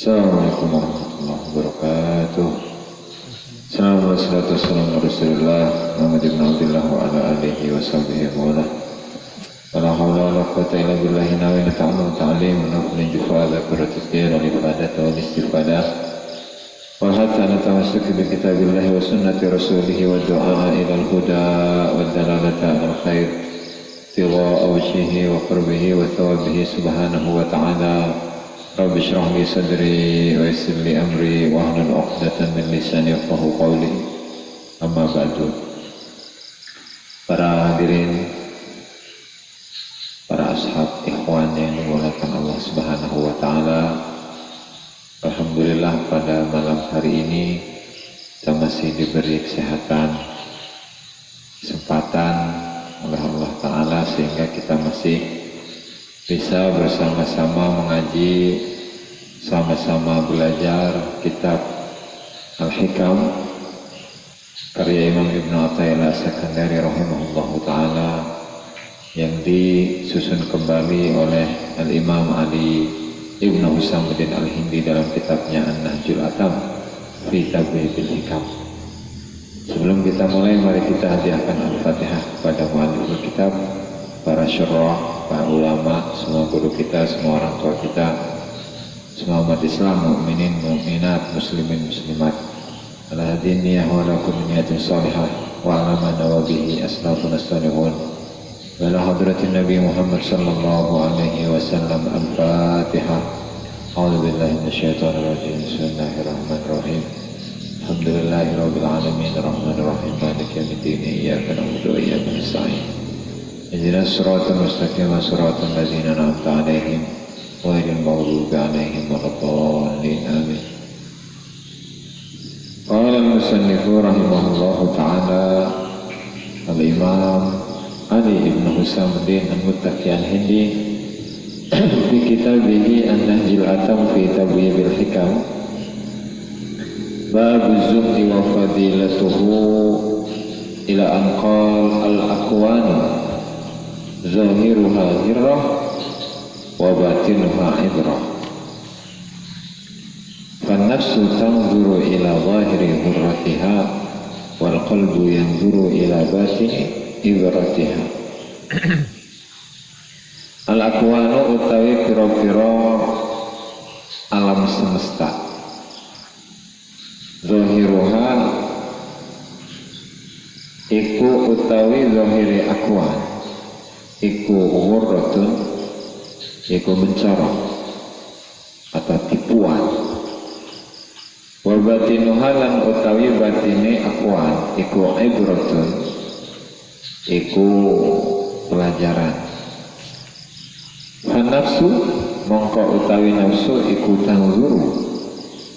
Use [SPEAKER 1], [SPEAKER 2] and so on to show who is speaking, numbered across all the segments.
[SPEAKER 1] Assalamualaikum warahmatullahi wabarakatuh. Assalamualaikum Rasulullah Muhammad ibn Abdullah wa ala alihi wa sahbihi wa ala wala hawla wa la quwwata illa billahi nawina ta'amun ta'alim nuflin jufada kuratizkir al-ifadat wa al-istifadah wa hatta natamassuki bi kitabillahi wa sunnati rasulihi wa du'a ila al-huda wa dalalata al-khair tiwa awjihi wa qurbihi wa thawabihi subhanahu wa ta'ala. Rabbi syrah li sadri wa yassir li amri wa hlul 'uqdatam min lisani yafqahu qawli. Amma ba'du. Para hadirin, para ashab ikhwan yang dimuliakan Allah Subhanahu wa taala. Alhamdulillah pada malam hari ini kita masih diberi kesehatan, kesempatan oleh Allah taala sehingga kita masih bisa bersama-sama mengaji, sama-sama belajar kitab Al-Hikam karya Imam Ibn Athaillah As-Sakandari rahimahullahu ta'ala yang disusun kembali oleh Al-Imam Ali Ibn Husamuddin Al-Hindi dalam kitabnya An-Nahjul Atam fi Tabyibil Hikam. Sebelum kita mulai, mari kita hadiahkan Al-Fatihah kepada muallif kitab, para syurah, para ulama, semua guru kita, semua orang tua kita, semua umat Islam, mukminin, mukminat, muslimin, muslimat. Ala hadin niyah wa lakum niyatin salihah wa ala ma nawabihi aslafun as-salihun. Wa ala hadratin Nabi Muhammad sallallahu alaihi wasallam. Al-Fatihah. A'udzu billahi minasyaitonir rajim. Bismillahirrahmanirrahim. Alhamdulillahi rabbil alamin, arrahmanir rahim, maliki yaumiddin, iyyaka na'budu wa iyyaka nasta'in. Ihdinas siratal mustaqim siratal ladzina an'amta 'alaihim ghairil maghdubi 'alaihim waladdallin. Amin. Qala al-musannif rahimahullahu ta'ala Al-Imam Ali ibn Husamuddin Al-Muttaqi Al-Hindi fi kitabihi An-Nahjul Atam fi Tabyibil Hikam bab az-zuhdi wa fadilatuhu ila an qala al-aqwanu zahiruha zirrah wa batinuha ibrah. Fan-nafsu tanzuru ila zahiri hurratiha wal qalbu yanzuru ila batini ibratiha. Al-aqwanu utawi pira-pira alam semesta. Zahiruha iku utawi zahiri aqwan iku ghurratun, iku mencorong atau tipuan. Wa batinuha lan utawi batine aqwan iku ibratun, iku pelajaran. Nafsu mongko utawi nafsu iku tanzuru,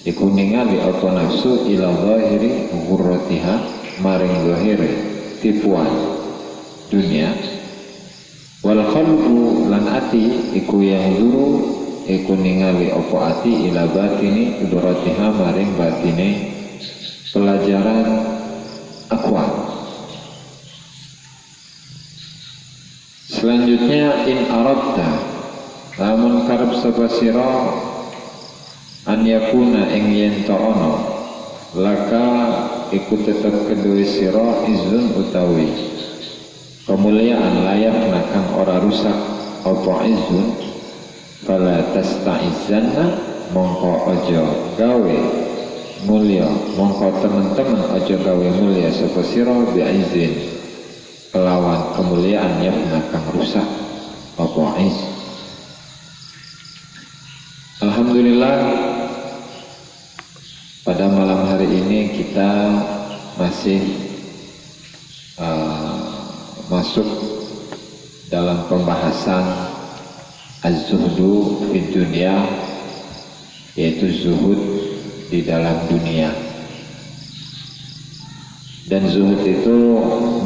[SPEAKER 1] iku ningali apa nafsu ila zahiri ghurratiha maring zahiri tipuan dunia. Wal qalbu lan ati iku yang zuru, iku ningali apa ati ila batini ibratiha maring batine pelajaran aqwan. Selanjutnya in aradta lamun karep sapa sira an yakuna ing yen ta ana laka iku tetep kedue sira izun utawi kemuliaan layak nakang ora rusak apa izun fala tasta'izzanna mongko aja gawe mulia, mongko temen-temen aja gawe mulia sapa sira bi izin kelawan kemuliaan yang nakang rusak apa iz. Alhamdulillah pada malam hari ini kita masih masuk dalam pembahasan az-zuhdu fid dunya, yaitu zuhud di dalam dunia. Dan zuhud itu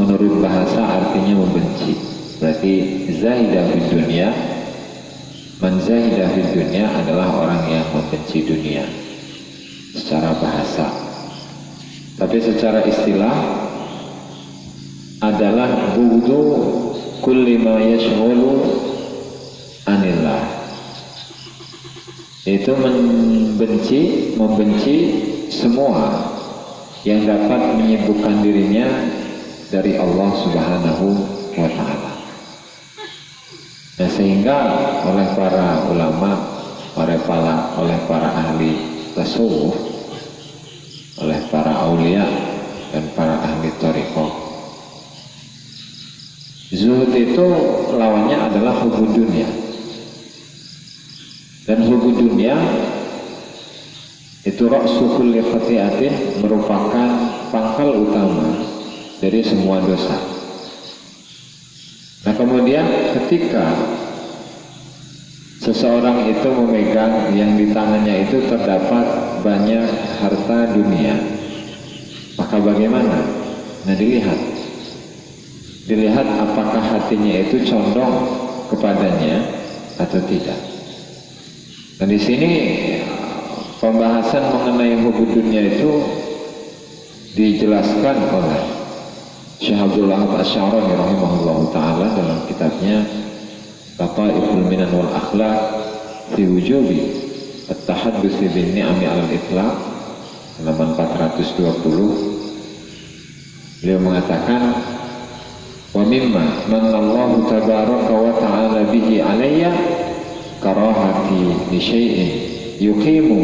[SPEAKER 1] menurut bahasa artinya membenci. Berarti zahidah fid dunya, man zahidah fid dunya adalah orang yang membenci dunia secara bahasa. Tapi secara istilah adalah bughdu kulli ma yashghulu anillah. Itu membenci semua yang dapat menyibukkan dirinya dari Allah Subhanahu wa Ta'ala. Nah, sehingga oleh para ulama, oleh para ahli tasawuf, oleh para aulia dan para ahli thariqah, zuhud itu lawannya adalah hubud dunia. Dan hubud dunia itu ra'su kulli khati'atin, merupakan pangkal utama dari semua dosa. Nah, kemudian ketika seseorang itu memegang yang di tangannya itu terdapat banyak harta dunia, maka bagaimana? Nah, dilihat apakah hatinya itu condong kepadanya atau tidak. Dan di sini pembahasan mengenai hubud dunia itu dijelaskan oleh Syekh Abdul Wahab Asy-Sya'rani rahimahullahu ta'ala dalam kitabnya Lataiful Minan wal Akhlaq fi Wujubi At-Tahadduts bin Ni'ami 'alal Itlaq, halaman 420. Beliau mengatakan, wa mimma manallahu tabaraka wa ta'ala bihi 'alayya karahati li syai'in yuqimu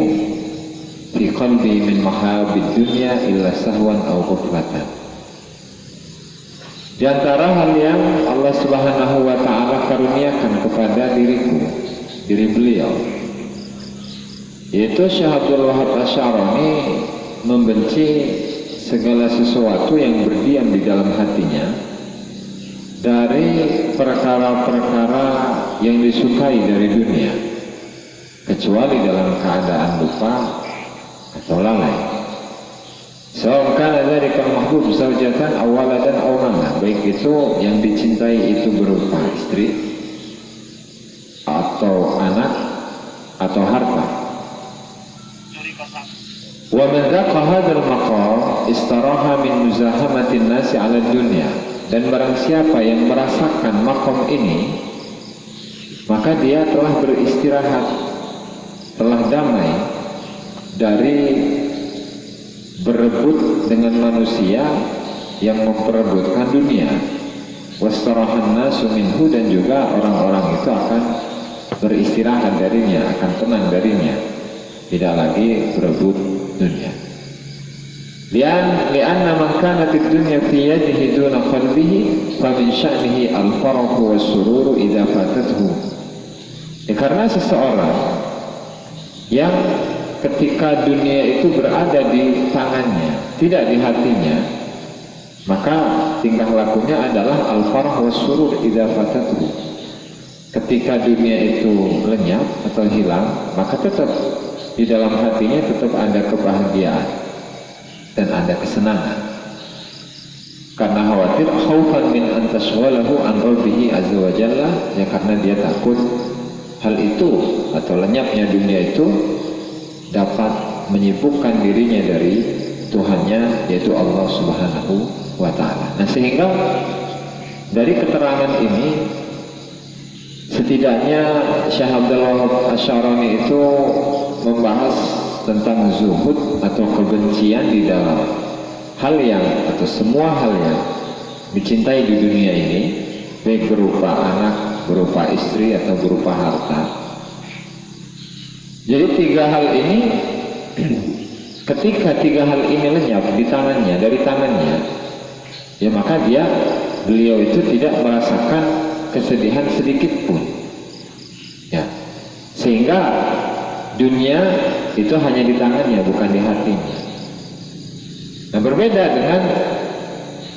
[SPEAKER 1] fi qalbi min mahabid dunya illa sahwan aw ghaflatan. Di antara hal yang Allah Subhanahu wa Ta'ala karuniakan kepada diri beliau, yaitu Syekh Abdul Wahab Asy-Sya'rani membenci segala sesuatu yang berdiam di dalam hatinya dari perkara-perkara yang disukai dari dunia, kecuali dalam keadaan lupa atau lalai. Sawa'kan dzalika al-mahbub zawjatan aw waladan aw mana, baik itu yang dicintai itu berupa istri atau anak atau harta. Wa man dhaqa hadzal maqam istaraha min muzahamatin nasi 'ala dunya, dan barang siapa yang merasakan maqam ini, maka dia telah beristirahat, telah damai dari berebut dengan manusia yang memperebutkan dunia. Wastarahan nasu minhu, dan juga orang-orang itu akan beristirahat darinya, akan tenang darinya, tidak lagi berebut dunia. Lianna man kanat ad-dunya fi yadihi duna qalbihi fa min sya'nihi al-farahu was-sururu idza fatathu. Karena seseorang yang ketika dunia itu berada di tangannya, tidak di hatinya, maka tingkah lakunya adalah al-farah was-surur idza fatathu. Ketika dunia itu lenyap atau hilang, maka tetap di dalam hatinya tetap ada kebahagiaan dan ada kesenangan. Karena khawatir khaufan min an tashghalahu an rabbihi azza wa jalla, ya, karena dia takut hal itu atau lenyapnya dunia itu dapat menyibukkan dirinya dari Tuhannya, yaitu Allah Subhanahu wa Ta'ala. Nah, sehingga dari keterangan ini setidaknya Syekh Abdul Wahab Asy-Sya'rani itu membahas tentang zuhud atau kebencian di dalam hal yang atau semua hal yang dicintai di dunia ini, baik berupa anak, berupa istri atau berupa harta. Jadi tiga hal ini, ketika tiga hal ini lenyap di tangannya, dari tangannya, ya maka beliau itu tidak merasakan kesedihan sedikit pun, ya, sehingga dunia itu hanya di tangannya, bukan di hatinya. Nah, berbeda dengan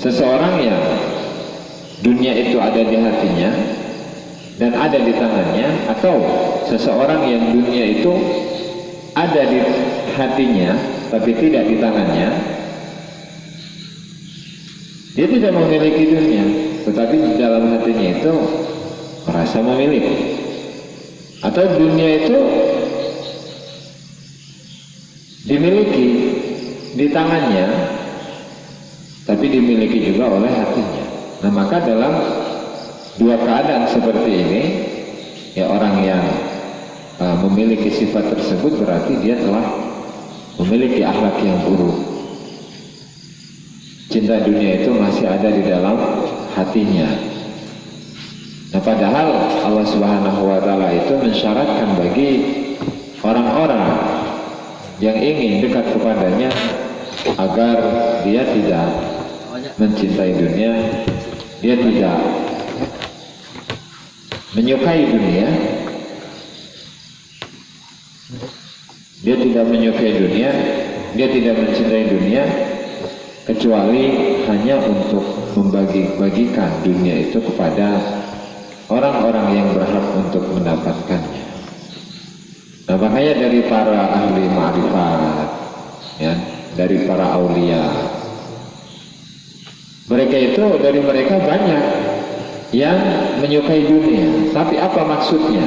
[SPEAKER 1] seseorang yang dunia itu ada di hatinya dan ada di tangannya, atau seseorang yang dunia itu ada di hatinya tapi tidak di tangannya. Dia tidak memiliki dunia, tetapi di dalam hatinya itu merasa memiliki. Atau dunia itu dimiliki di tangannya tapi dimiliki juga oleh hatinya. Nah, maka dalam dua keadaan seperti ini, ya, orang yang memiliki sifat tersebut, berarti dia telah memiliki akhlak yang buruk. Cinta dunia itu masih ada di dalam hatinya. Nah, padahal Allah Subhanahu wa Ta'ala itu mensyaratkan bagi orang-orang yang ingin dekat kepadanya agar dia tidak mencintai dunia, dia tidak menyukai dunia, dia tidak menyukai dunia, dia tidak mencintai dunia, kecuali hanya untuk membagi-bagikan dunia itu kepada orang-orang yang berhak untuk mendapatkannya. Nah, makanya dari para ahli ma'rifat, ya, dari para aulia, mereka itu dari mereka banyak yang menyukai dunia, tapi apa maksudnya?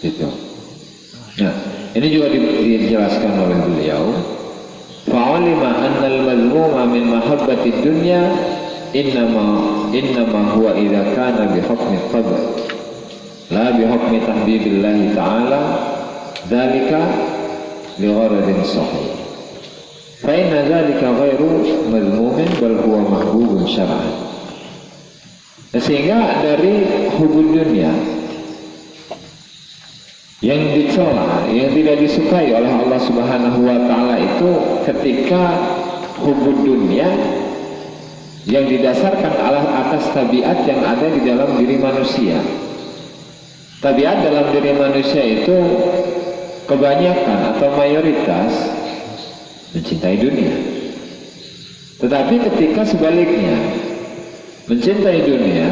[SPEAKER 1] Gitu. Nah, ini juga dijelaskan oleh beliau. Fa'alima annal mazmuma min mahabbatid dunya innama huwa idza kana bi hukmi tabr la bi hukmi tahbibillahi ta'ala dzalika li gharadin sahih fa inna dzalika ghairu mazmumin bal huwa mahbubun syar'an. Sehingga dari hubud dunia yang dicela, yang tidak disukai oleh Allah Subhanahu wa Ta'ala itu ketika hubud dunia yang didasarkan atas tabiat yang ada di dalam diri manusia. Tabiat dalam diri manusia itu kebanyakan atau mayoritas mencintai dunia. Tetapi ketika sebaliknya mencintai dunia,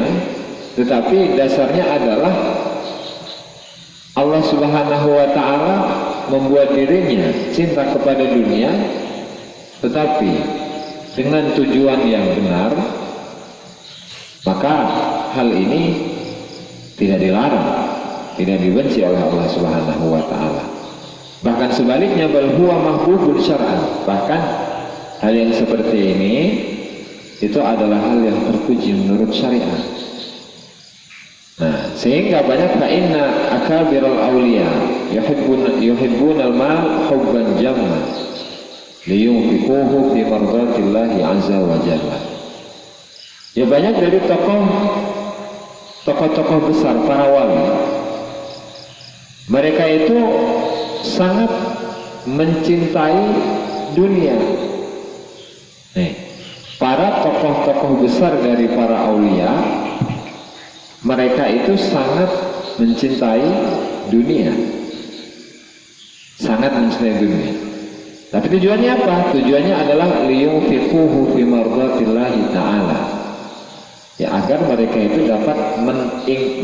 [SPEAKER 1] tetapi dasarnya adalah Allah Subhanahu wa Ta'ala membuat dirinya cinta kepada dunia, tetapi dengan tujuan yang benar, maka hal ini tidak dilarang, tidak dibenci oleh Allah Subhanahu wa Ta'ala. Bahkan sebaliknya, bal huwa mahbubun syar'an. Bahkan hal yang seperti ini itu adalah hal yang terpuji menurut syariat. Nah, sehingga banyak fa'inna akabiral awliya yuhibbun al-mal hubban jamma liyunfiquhu fi mardatillahi azza wa jalla. Ya, banyak dari tokoh-tokoh besar, para wali, mereka itu sangat mencintai dunia. Nih, para tokoh-tokoh besar dari para aulia, mereka itu sangat mencintai dunia, sangat mencintai dunia. Tapi tujuannya apa? Tujuannya adalah liyunfiquhu fi mardatillahi ta'ala, ya, agar mereka itu dapat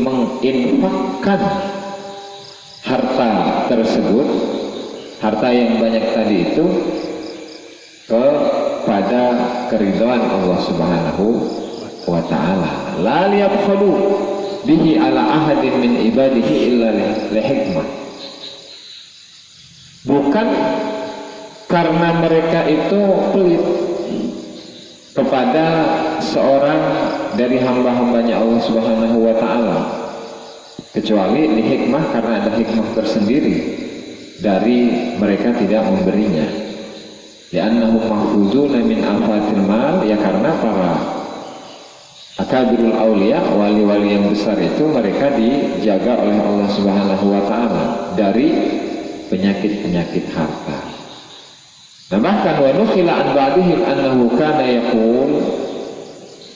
[SPEAKER 1] menginfakkan harta tersebut, harta yang banyak tadi itu, kepada keridhaan Allah Subhanahu wa Ta'ala. La liyabkhalu bihi ala ahadin min ibadihi illa lihikmah. Bukan karena mereka itu pelit kepada seorang dari hamba-hambanya Allah Subhanahu wa Ta'ala, kecuali lihikmah, karena ada hikmah tersendiri dari mereka tidak memberinya. Li'annahum mahfuzuna min afatil mal, ya, karena para akabirul aulia, wali-wali yang besar itu, mereka dijaga oleh Allah Subhanahu wa Ta'ala dari penyakit-penyakit harta. Nah, bahkan wa nukhila an ba'dihim annahu kana yaqul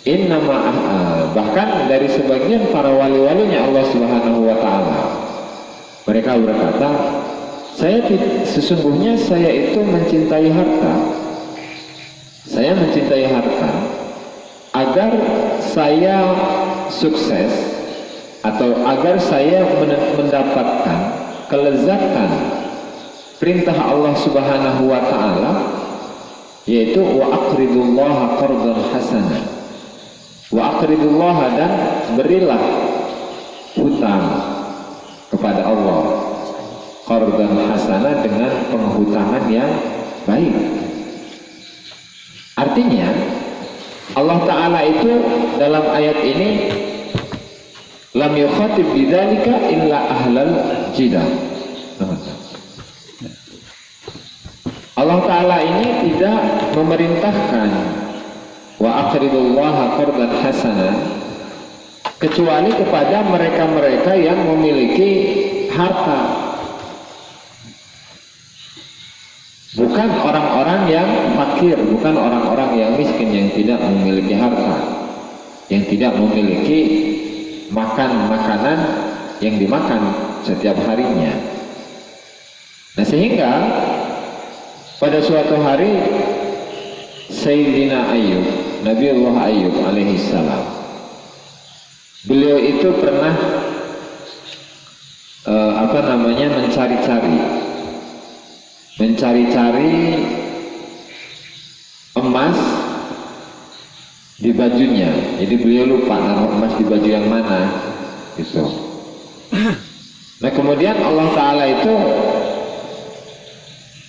[SPEAKER 1] innama bahkan dari sebagian para wali-walinya Allah Subhanahu wa Ta'ala, mereka berkata, sesungguhnya saya itu mencintai harta. Saya mencintai harta agar saya sukses, atau agar saya mendapatkan kelezatan perintah Allah Subhanahu wa Ta'ala, yaitu wa aqridullaha qardan hasanah. Wa aqridullaha, dan berilah hutang kepada Allah, qardan hasanah, dengan penghutangan yang baik. Artinya Allah Ta'ala itu dalam ayat ini lam yukhatib bidzalika illa ahlal jidal. Allah Ta'ala ini tidak memerintahkan wa aqridullaha qardan hasana kecuali kepada mereka-mereka yang memiliki harta, bukan orang-orang yang fakir, bukan orang-orang yang miskin yang tidak memiliki harta, yang tidak memiliki makanan yang dimakan setiap harinya. Nah, sehingga pada suatu hari Sayyidina Ayyub, Nabiullah Ayyub alaihi salam, beliau itu pernah mencari-cari emas di bajunya. Jadi beliau lupa naruh emas di baju yang mana gitu. Nah, kemudian Allah Ta'ala itu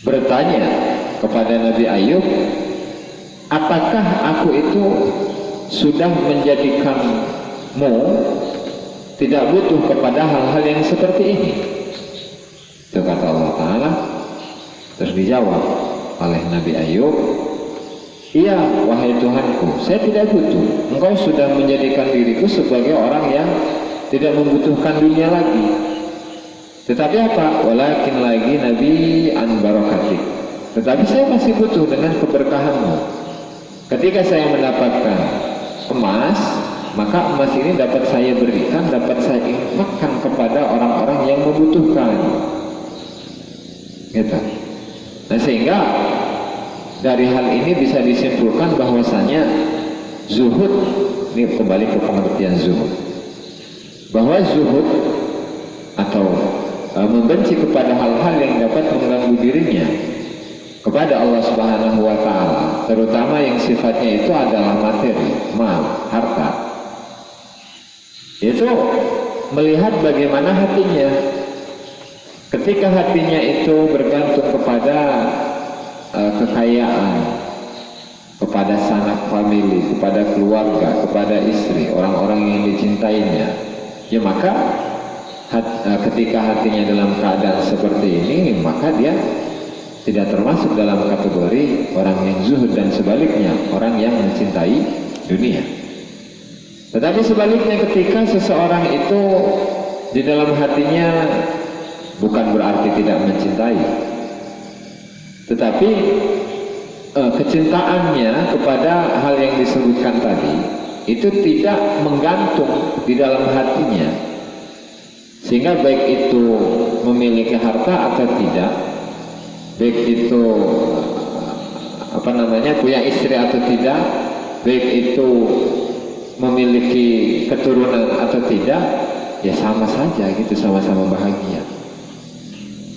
[SPEAKER 1] bertanya kepada Nabi Ayub, apakah aku itu sudah menjadikanmu tidak butuh kepada hal-hal yang seperti ini? Itu kata Allah Ta'ala. Terus dijawab oleh Nabi Ayub, iya wahai Tuhanku, saya tidak butuh. Engkau sudah menjadikan diriku sebagai orang yang tidak membutuhkan dunia lagi. Tetapi apa? Walakin lagi Nabi an barakatik. Tetapi saya masih butuh dengan keberkahanmu. Ketika saya mendapatkan emas, maka emas ini dapat saya berikan, dapat saya infakkan kepada orang-orang yang membutuhkan. Gitu. Nah, sehingga dari hal ini bisa disimpulkan bahwasanya zuhud, ini kembali ke pengertian zuhud, bahwa zuhud atau membenci kepada hal-hal yang dapat mengganggu dirinya kepada Allah Subhanahu wa Ta'ala, terutama yang sifatnya itu adalah materi, mal, harta, itu melihat bagaimana hatinya. Ketika hatinya itu bergantung kepada kekayaan, kepada sanak famili, kepada keluarga, kepada istri, orang-orang yang dicintainya, ya maka ketika hatinya dalam keadaan seperti ini, maka dia tidak termasuk dalam kategori orang yang zuhud, dan sebaliknya orang yang mencintai dunia. Tetapi sebaliknya, ketika seseorang itu di dalam hatinya bukan berarti tidak mencintai, tetapi kecintaannya kepada hal yang disebutkan tadi itu tidak menggantung di dalam hatinya, sehingga baik itu memiliki harta atau tidak, baik itu punya istri atau tidak, baik itu memiliki keturunan atau tidak, ya sama saja gitu, sama-sama bahagia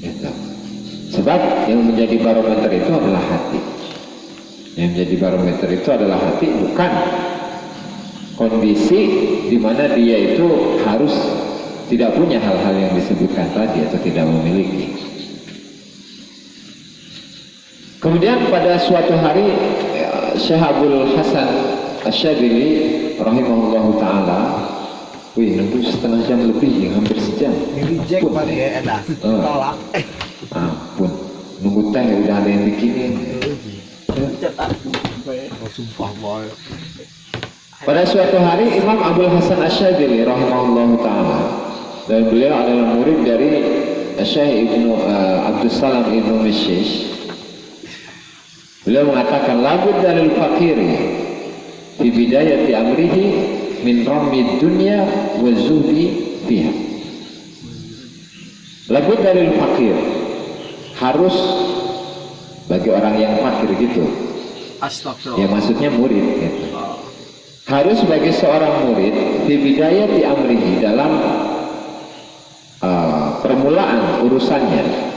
[SPEAKER 1] gitu. Sebab yang menjadi barometer itu adalah hati. Yang menjadi barometer itu adalah hati, bukan kondisi di mana dia itu harus tidak punya hal-hal yang disebutkan tadi atau tidak memiliki. Kemudian pada suatu hari Syekh Abdul Hasan Asy-Syadzili rahimahullahu taala, nunggu setengah jam lebih, hampir sejam. Reject pada enak. Tolak. Ampun, nunggu teh udah ada yang bikinin. Sumpah boy. Pada suatu hari Imam Abdul Hasan Asy-Syadzili rahimahullahu taala, dan beliau adalah murid dari Syekh Ibnu Abdus Salam Ibnu Mishish. Beliau mengatakan, labud dalil fakiri di bidayati amrihi min ramid dunya wa zuhdi fiha. Labud dalil fakir, harus bagi orang yang fakir gitu. Astagfirullah. Ya maksudnya murid gitu. Harus bagi seorang murid di bidayati amrihi, dalam permulaan urusannya,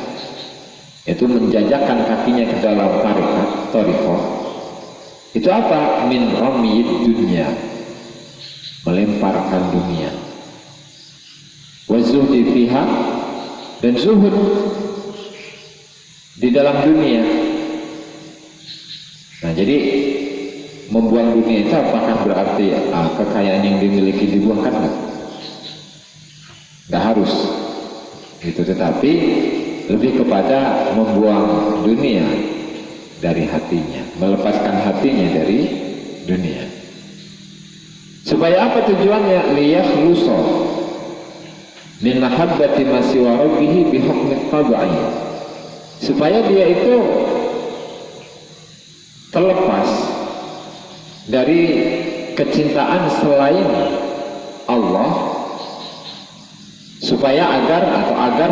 [SPEAKER 1] itu menjajakan kakinya ke dalam thariqah. Itu apa? Min ramid dunya, melemparkan dunia. Wa zuhdi fiha, dan zuhud di dalam dunia. Nah, jadi membuang dunia itu apakah berarti kekayaan yang dimiliki dibuangkan? harus itu, tetapi lebih kepada membuang dunia dari hatinya, melepaskan hatinya dari dunia. Supaya apa tujuannya? Liyakhlusa min mahabbati ma siwa rabbih bi hukmi tab'i, supaya dia itu terlepas dari kecintaan selain Allah, supaya agar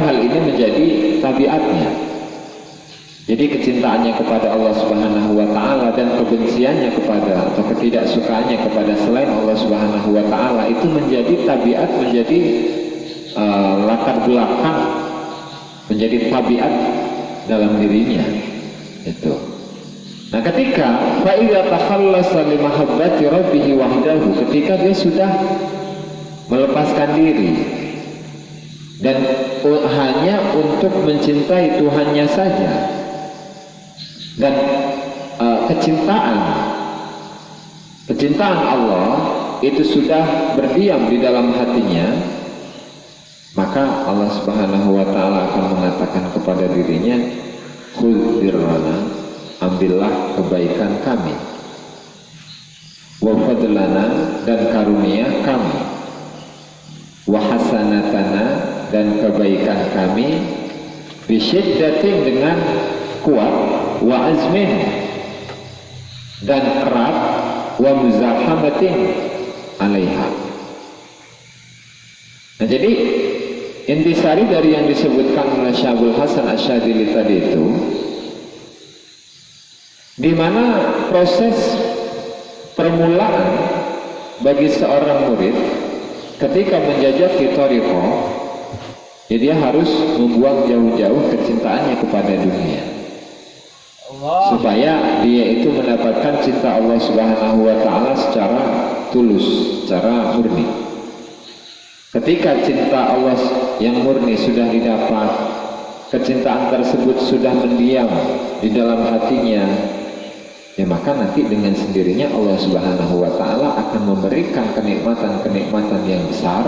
[SPEAKER 1] hal ini menjadi tabiatnya. Jadi kecintaannya kepada Allah Subhanahu wa taala dan kebenciannya kepada atau ketidaksukaannya kepada selain Allah Subhanahu wa taala itu menjadi tabiat, menjadi latar belakang, menjadi tabiat dalam dirinya itu. Nah, ketika fa idza takhallasa li mahabbati rabbih wahdahu, ketika dia sudah melepaskan diri dan hanya untuk mencintai Tuhannya saja, dan kecintaan Allah itu sudah berdiam di dalam hatinya, maka Allah Subhanahu wa taala akan mengatakan kepada dirinya, khudh birrana, ambillah kebaikan kami, wa fadlana, dan karunia kami, wa hasanatana, dan kebaikan kami, bisyiddatin, dengan kuat, wa azmin, dan erat, wa muzahamatin alaiha. Nah, jadi intisari dari yang disebutkan oleh Syabul Hasan Asyadili tadi itu, di mana proses permulaan bagi seorang murid ketika menjajaki thariqah, ya dia harus membuang jauh-jauh kecintaannya kepada dunia, supaya dia itu mendapatkan cinta Allah Subhanahu wa taala secara tulus, secara murni. Ketika cinta Allah yang murni sudah didapat, kecintaan tersebut sudah mendiam di dalam hatinya, ya maka nanti dengan sendirinya Allah Subhanahu wa taala akan memberikan kenikmatan-kenikmatan yang besar,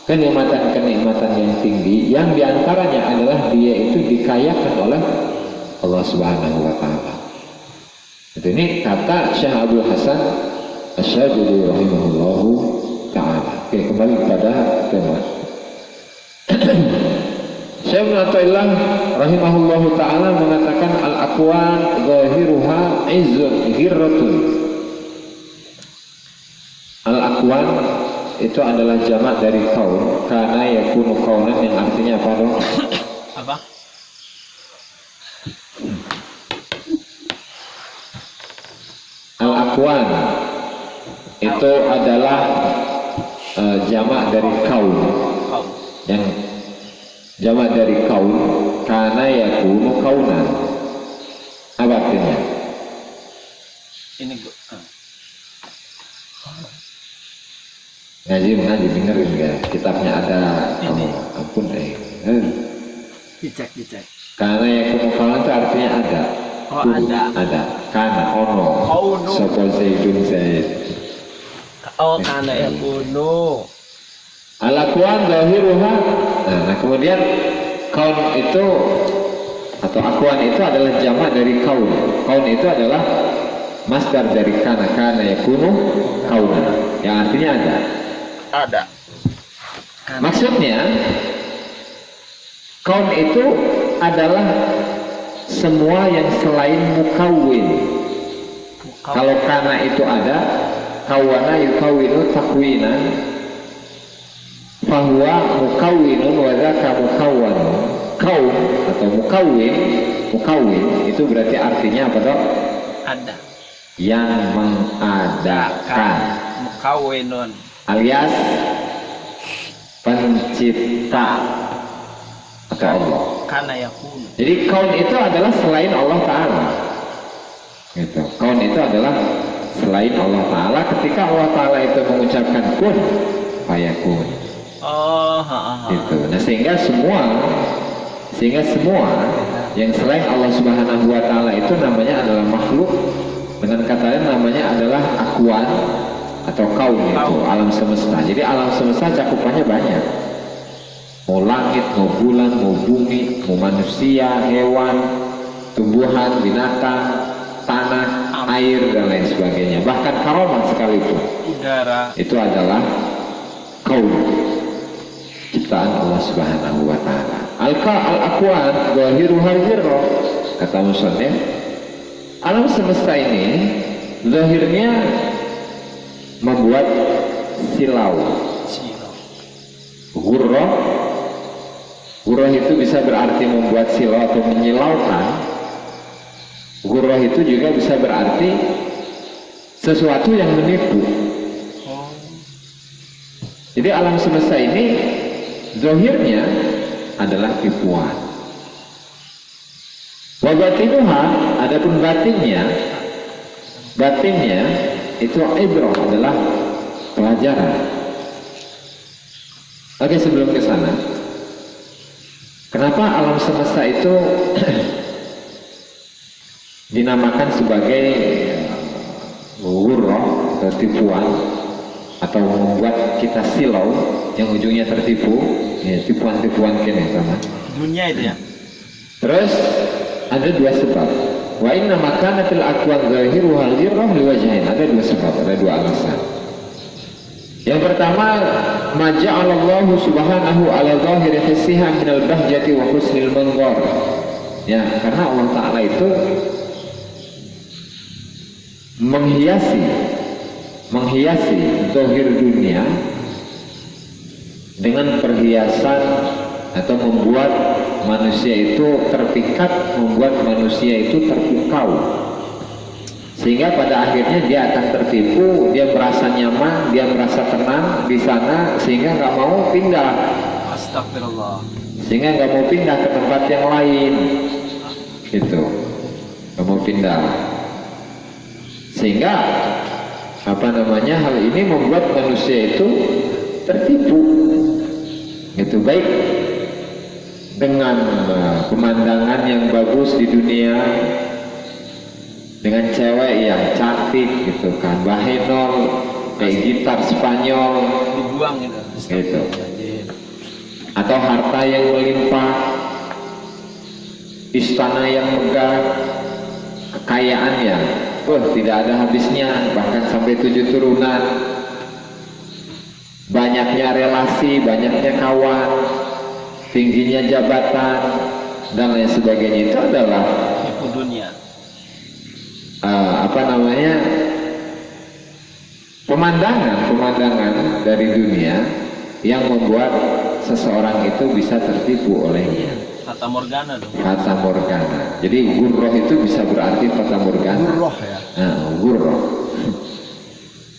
[SPEAKER 1] kenikmatan-kenikmatan yang tinggi, yang diantaranya adalah dia itu dikayakan oleh Allah Subhanahu wa taala. Ini kata Syekh Abdul Hasan Asyadili rahimahullahu taala. Oke, kembali kepada tema. Syekh Ibnu Athaillah rahimahullahu taala mengatakan al-aqwan zahiruha izzun ghirratun. Al-aqwan itu adalah jamak dari kaun, karena yakunu kaunan, yang artinya apa dong?
[SPEAKER 2] Apa?
[SPEAKER 1] Al-aqwan itu adalah jamak dari kaun, yang jamak dari kaun, karena yakunu kaunan. Apa artinya?
[SPEAKER 2] Ini
[SPEAKER 1] ngaji dengerin gak? Kitabnya ada, kamu ampun
[SPEAKER 2] dicek.
[SPEAKER 1] Karena yakunu kaunan itu artinya ada.
[SPEAKER 2] Oh,
[SPEAKER 1] ada. Karena ono. Sopo Zaidun Zaid.
[SPEAKER 2] Oh, karena yakunu.
[SPEAKER 1] Al-aqwan zahiruha. Nah, kemudian kaun itu atau aqwan itu adalah jamak dari kaun. Kaun itu adalah masdar dari kana yakunu kaunan, yang artinya ada. Maksudnya kaun itu adalah semua yang selain mukawwin. Kalau kana itu ada, kawana yukawwinu takwinan, fahuwa mukawwinun wa dzaka mukawwan. Kaun atau mukawwin itu berarti artinya apa dok?
[SPEAKER 2] Ada.
[SPEAKER 1] Yang mengadakan.
[SPEAKER 2] Mukawwinun
[SPEAKER 1] Alias pencipta atau Allah.
[SPEAKER 2] karena yakunu.
[SPEAKER 1] Jadi kaun itu adalah selain Allah Ta'ala gitu. Kaun itu adalah selain Allah Ta'ala. Ketika Allah Ta'ala itu mengucapkan kun fayakun. Gitu. Nah sehingga semua yang selain Allah Subhanahu wa Ta'ala itu namanya adalah makhluk. Dengan kata lain namanya adalah aqwan atau kaun, itu alam semesta. Jadi alam semesta cakupannya banyak. mau langit, mau bulan, mau bumi, mau manusia, hewan, tumbuhan, binatang, tanah, air dan lain sebagainya, bahkan karamat sekalipun,
[SPEAKER 2] Udara.
[SPEAKER 1] itu adalah kaum ciptaan Allah Subhanahu wa taala. Al-aqwan zahiruha zirra, kata musannif, alam semesta ini zahirnya membuat silau. Ghurrah itu bisa berarti membuat silau atau menyilaukan. Ghurrah itu juga bisa berarti sesuatu yang menipu. Jadi alam semesta ini zahirnya adalah tipuan. Wa batinuha, adapun batinnya itu ibrah, adalah pelajaran. Oke, sebelum ke sana, kenapa alam semesta itu dinamakan sebagai ghurrah atau tipuan, atau membuat kita silau yang ujungnya tertipu, ya, tipuan-tipuan kene sama
[SPEAKER 2] Dunia itu ya.
[SPEAKER 1] terus ada dua sebab. Wa inna makanatil aqwan zahiruha al-ghirrah liwajhain, ada dua sebab, ada dua alasan. Yang pertama, ma ja'alallahu subhanahu ala zahiri hissiha minal bahjati wa husnil manzar. Ya, karena Allah Ta'ala itu menghiasi zahir dunia dengan perhiasan, atau membuat manusia itu terpikat, membuat manusia itu terpukau, sehingga pada akhirnya dia akan tertipu, dia merasa nyaman, dia merasa tenang di sana, sehingga nggak mau pindah.
[SPEAKER 2] Astagfirullah.
[SPEAKER 1] Sehingga nggak mau pindah ke tempat yang lain, gitu, nggak mau pindah. Sehingga hal ini membuat manusia itu tertipu, gitu, baik dengan pemandangan yang bagus di dunia, dengan cewek yang cantik, gitu kan, bahenol, kayak gitar Spanyol,
[SPEAKER 2] Dibuang
[SPEAKER 1] gitu, atau harta yang melimpah, istana yang megah, kekayaan yang tidak ada habisnya, bahkan sampai 7 turunan, banyaknya relasi, banyaknya kawan, tingginya jabatan, dan lain sebagainya. Itu adalah
[SPEAKER 2] tipu dunia.
[SPEAKER 1] Pemandangan dari dunia yang membuat seseorang itu bisa tertipu olehnya.
[SPEAKER 2] Fata Morgana dong.
[SPEAKER 1] Fata Morgana. Jadi ghurrah itu bisa berarti fata Morgana.
[SPEAKER 2] Ghurrah ya.
[SPEAKER 1] Ghurrah.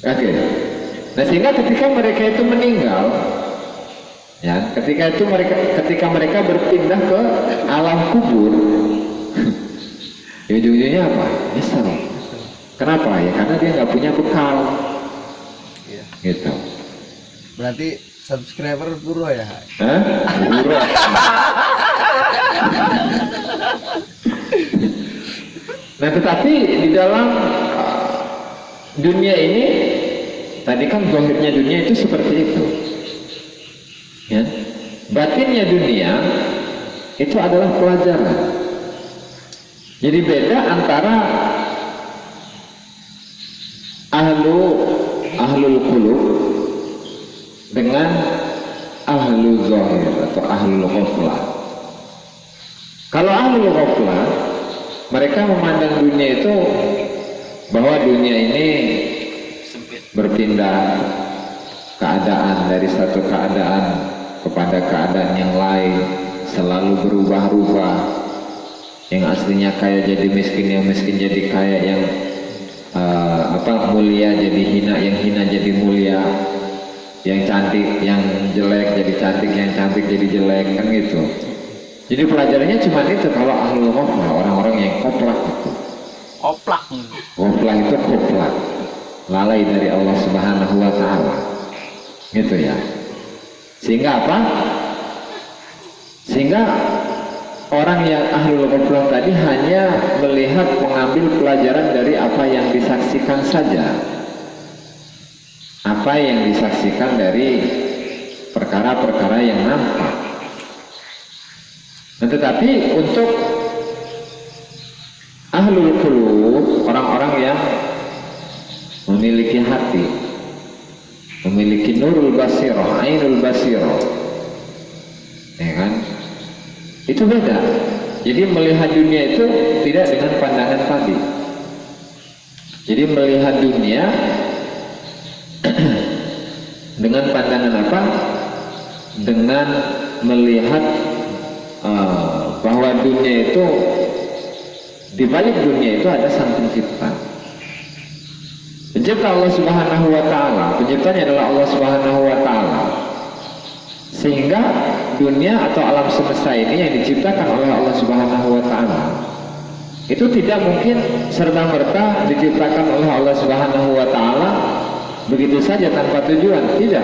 [SPEAKER 1] Oke. Nah, sehingga ketika mereka itu meninggal, ya, ketika mereka berpindah ke alam kubur, ujung-ujungnya apa? Nyesel. Kenapa? Ya karena dia nggak punya bekal.
[SPEAKER 2] Iya.
[SPEAKER 1] Gitu.
[SPEAKER 3] Berarti subscriber guru ya?
[SPEAKER 1] Guru. Nah, tetapi di dalam dunia ini, tadi kan zahirnya dunia itu seperti itu, ya. Batinnya dunia itu adalah pelajaran. Jadi beda antara ahlul qulub dengan ahlul zahir atau ahlul ghaflah. Kalau ahlul ghaflah, mereka memandang dunia itu bahwa dunia ini berpindah keadaan dari satu keadaan kepada keadaan yang lain, selalu berubah-ubah. Yang aslinya kaya jadi miskin, yang miskin jadi kaya, yang mulia jadi hina, yang hina jadi mulia, yang cantik, yang jelek jadi cantik, yang cantik jadi jelek, kan gitu. Jadi pelajarannya cuma itu. Kalau ahlul ghaflah, orang-orang yang koplak itu.
[SPEAKER 2] Koplak.
[SPEAKER 1] Ghaflah itu koplak, lalai dari Allah Subhanahu wa Ta'ala, gitu ya. Sehingga apa? Sehingga orang yang ahlul ghaflah tadi hanya melihat, mengambil pelajaran dari apa yang disaksikan saja. Apa yang disaksikan dari perkara-perkara yang nampak. Nah, tetapi untuk ahlul qulub, orang-orang yang memiliki hati, memiliki nurul basirah, ainul basirah, ya kan? Itu beda. Jadi melihat dunia itu tidak dengan pandangan tadi. Jadi melihat dunia dengan pandangan apa? Dengan melihat bahwa dunia itu, di balik dunia itu ada sang pencipta. Pencipta Allah Subhanahu wa taala, penciptanya adalah Allah Subhanahu wa taala. Sehingga dunia atau alam semesta ini yang diciptakan oleh Allah Subhanahu wa taala itu tidak mungkin serta-merta diciptakan oleh Allah Subhanahu wa taala begitu saja tanpa tujuan, tidak.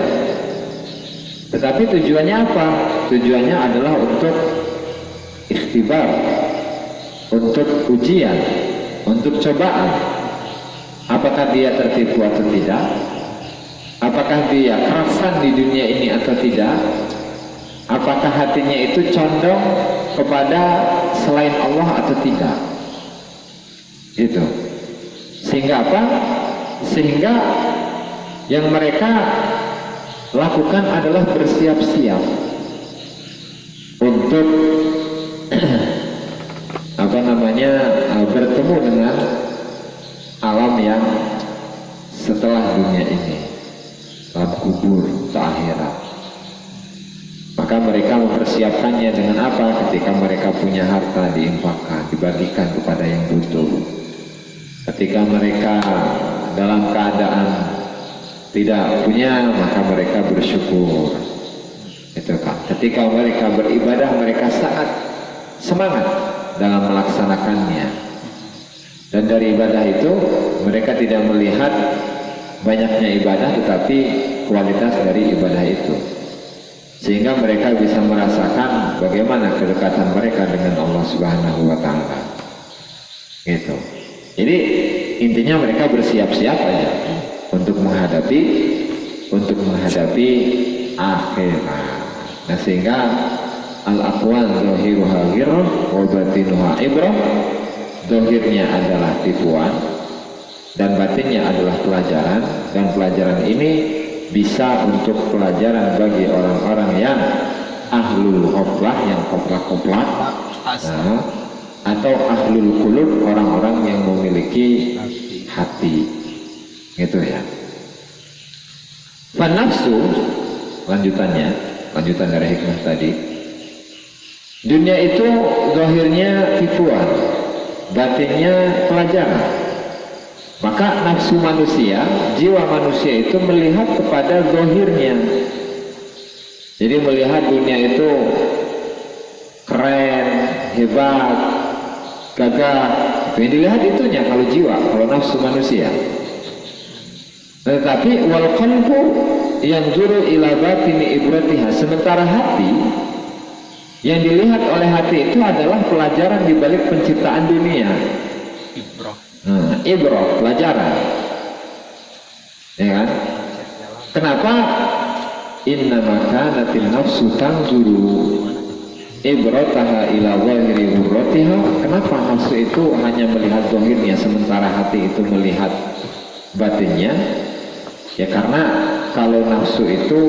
[SPEAKER 1] Tetapi tujuannya apa? Tujuannya adalah untuk ikhtibar, untuk ujian, untuk cobaan. Apakah dia tertipu atau tidak? Apakah dia kerasan di dunia ini atau tidak? Apakah hatinya itu condong kepada selain Allah atau tidak? Itu. Sehingga apa? Sehingga yang mereka lakukan adalah bersiap-siap untuk bertemu dengan alam yang setelah dunia ini, alam kubur atau akhirat. Maka mereka mempersiapkannya dengan apa? Ketika mereka punya harta, diinfakkan, dibagikan kepada yang butuh. Ketika mereka dalam keadaan tidak punya, maka mereka bersyukur. Itu kan. Ketika mereka beribadah, mereka sangat semangat dalam melaksanakannya. Dan dari ibadah itu mereka tidak melihat banyaknya ibadah, tetapi kualitas dari ibadah itu. Sehingga mereka bisa merasakan bagaimana kedekatan mereka dengan Allah Subhanahu wa taala. Gitu. Jadi intinya mereka bersiap-siap aja untuk menghadapi akhirat. Nah, sehingga al-aqwal zahiruha ghirrah wa batinuha ibrah. Zahirnya adalah tipuan dan batinnya adalah pelajaran, dan pelajaran ini bisa untuk pelajaran bagi orang-orang yang ahlul khoflah, yang khoflah-khoflah, nah, atau ahlul qulub, orang-orang yang memiliki hati, gitu ya. Fanafsu, lanjutan dari hikmah tadi, dunia itu zahirnya tipuan, batinnya pelajaran. Maka nafsu manusia, jiwa manusia itu melihat kepada zahirnya. Jadi melihat dunia itu keren, hebat, gagah. Yang dilihat itunya kalau jiwa, kalau nafsu manusia. Tetapi wal qalbu yanzuru ila batini ibratiha. Sementara hati, yang dilihat oleh hati itu adalah pelajaran di balik penciptaan dunia. Ibrah, pelajaran, ya kan? Kenapa? Inna makanatin nafsu tanzuru ibrataha ila zahiri hurratiha. Kenapa nafsu itu hanya melihat zahirnya sementara hati itu melihat batinnya? Ya karena kalau nafsu itu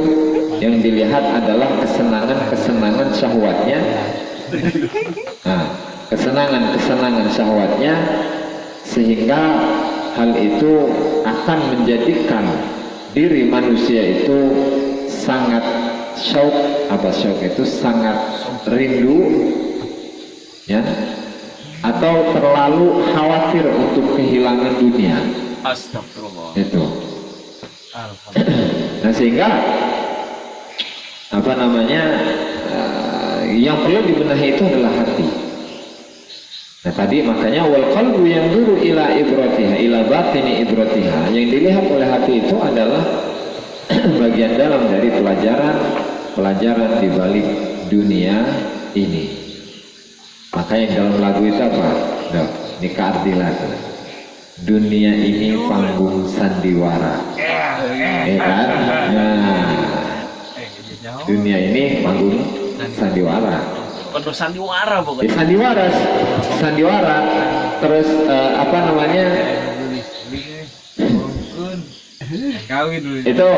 [SPEAKER 1] yang dilihat adalah kesenangan syahwatnya. Nah, kesenangan syahwatnya, sehingga hal itu akan menjadikan diri manusia itu sangat syauq, itu sangat rindu, ya, atau terlalu khawatir untuk kehilangan dunia.
[SPEAKER 2] Astagfirullah.
[SPEAKER 1] Itu. Nah, sehingga yang perlu dibenahi itu adalah hati. Nah, tadi makanya wal qalbu yanzuru ila ibratiha, ila batini ibratiha. Yang dilihat oleh hati itu adalah bagian dalam dari pelajaran di balik dunia ini. Maka yang dalam lagu itu apa? Ini keartilan. Dunia ini panggung sandiwara. Ya kan? Nah, dunia ini panggung sandiwara.
[SPEAKER 2] penuh sandiwara
[SPEAKER 1] Ya,
[SPEAKER 2] pokoknya.
[SPEAKER 1] sandiwara. Terus apa namanya?
[SPEAKER 3] Kawin dulu.
[SPEAKER 1] Itu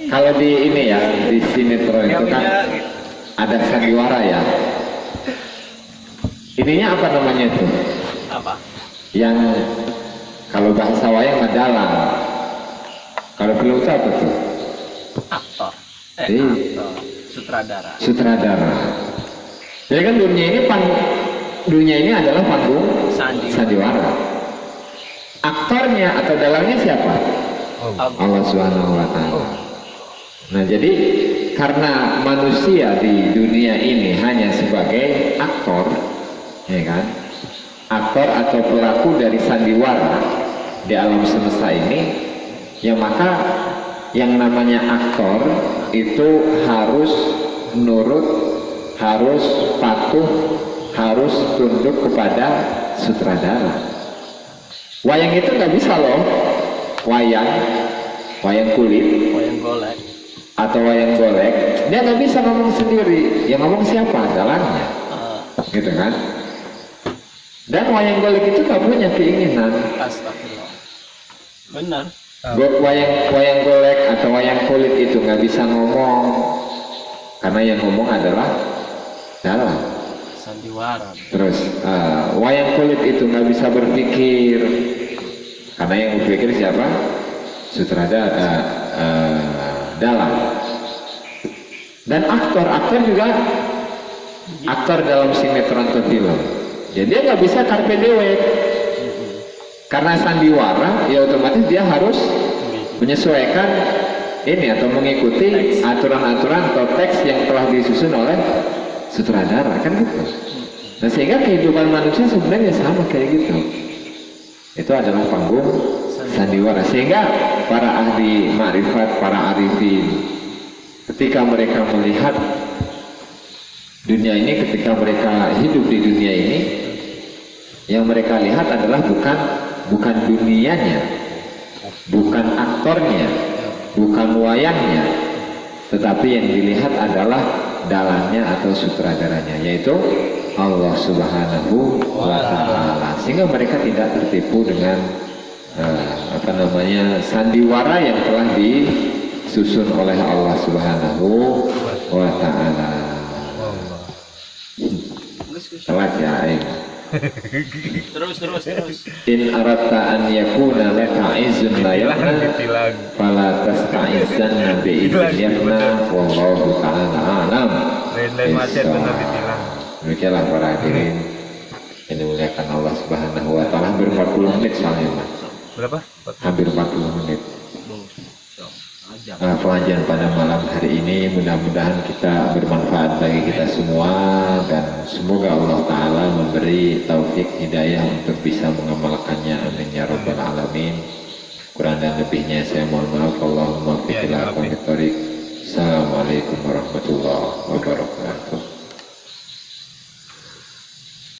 [SPEAKER 1] kalau di ini ya, di sinetron itu kan ada sandiwara ya. Ininya apa namanya itu?
[SPEAKER 2] Apa?
[SPEAKER 1] Yang kalau bahasa wayang adalah, kalau film itu apa tuh?
[SPEAKER 2] Aktor.
[SPEAKER 1] Iya.
[SPEAKER 2] Aktor. Sutradara.
[SPEAKER 1] Sutradara. Jadi kan dunia ini adalah panggung sandiwara. Aktornya atau dalangnya siapa? Allah Subhanahu wa Ta'ala. Nah, jadi karena manusia di dunia ini hanya sebagai aktor, ya kan? Aktor atau pelaku dari sandiwara di alam semesta ini, ya maka yang namanya aktor itu harus nurut, harus patuh, harus tunduk kepada sutradara. Wayang itu nggak bisa loh, wayang kulit
[SPEAKER 2] Wayang golek.
[SPEAKER 1] atau wayang golek, dia nggak bisa ngomong sendiri. Yang ngomong siapa? Dalangnya, gitu kan? Dan wayang golek itu nggak punya keinginan.
[SPEAKER 2] Astagfirullah. Benar.
[SPEAKER 1] Wayang golek atau wayang kulit itu nggak bisa ngomong, karena yang ngomong adalah dalang.
[SPEAKER 2] Sandiwara.
[SPEAKER 1] Terus wayang kulit itu nggak bisa berpikir, karena yang berpikir siapa? Sutradara, dalang. Dan aktor juga aktor dalam sinetron atau film. Jadi dia nggak bisa carpe diem. Karena sandiwara, ya otomatis dia harus menyesuaikan ini atau mengikuti aturan-aturan atau teks yang telah disusun oleh sutradara, kan gitu. Nah, sehingga kehidupan manusia sebenarnya sama kayak gitu. Itu adalah panggung sandiwara. Sehingga para ahli ma'rifat, para arifin, ketika mereka melihat dunia ini, ketika mereka hidup di dunia ini, yang mereka lihat adalah bukan dunianya, bukan aktornya, bukan wayangnya, tetapi yang dilihat adalah dalangnya atau sutradaranya, yaitu Allah Subhanahu wa Ta'ala. Sehingga mereka tidak tertipu dengan sandiwara yang telah disusun oleh Allah Subhanahu wa Ta'ala. Telat ya,
[SPEAKER 2] Terus.
[SPEAKER 1] In aratta an yakuna laka izun layakna fala tasta'izan bi idniyakna wallahu ta'ala alam.
[SPEAKER 3] Lain macet benar ditilang.
[SPEAKER 1] Demikianlah para hadirin yang dimuliakan Allah Subhanahu wa Ta'ala. Hampir 40 menit soalnya, Mas.
[SPEAKER 3] Berapa?
[SPEAKER 1] Hampir 40 menit. Pengajian pada malam hari ini mudah-mudahan kita bermanfaat bagi kita semua, dan semoga Allah Ta'ala memberi taufik hidayah untuk bisa mengamalkannya. Amin ya rabbal alamin. Kurang dan lebihnya saya mohon maaf. Allahumma fiqhil aqwamit thoriq. Assalamualaikum warahmatullahi wabarakatuh.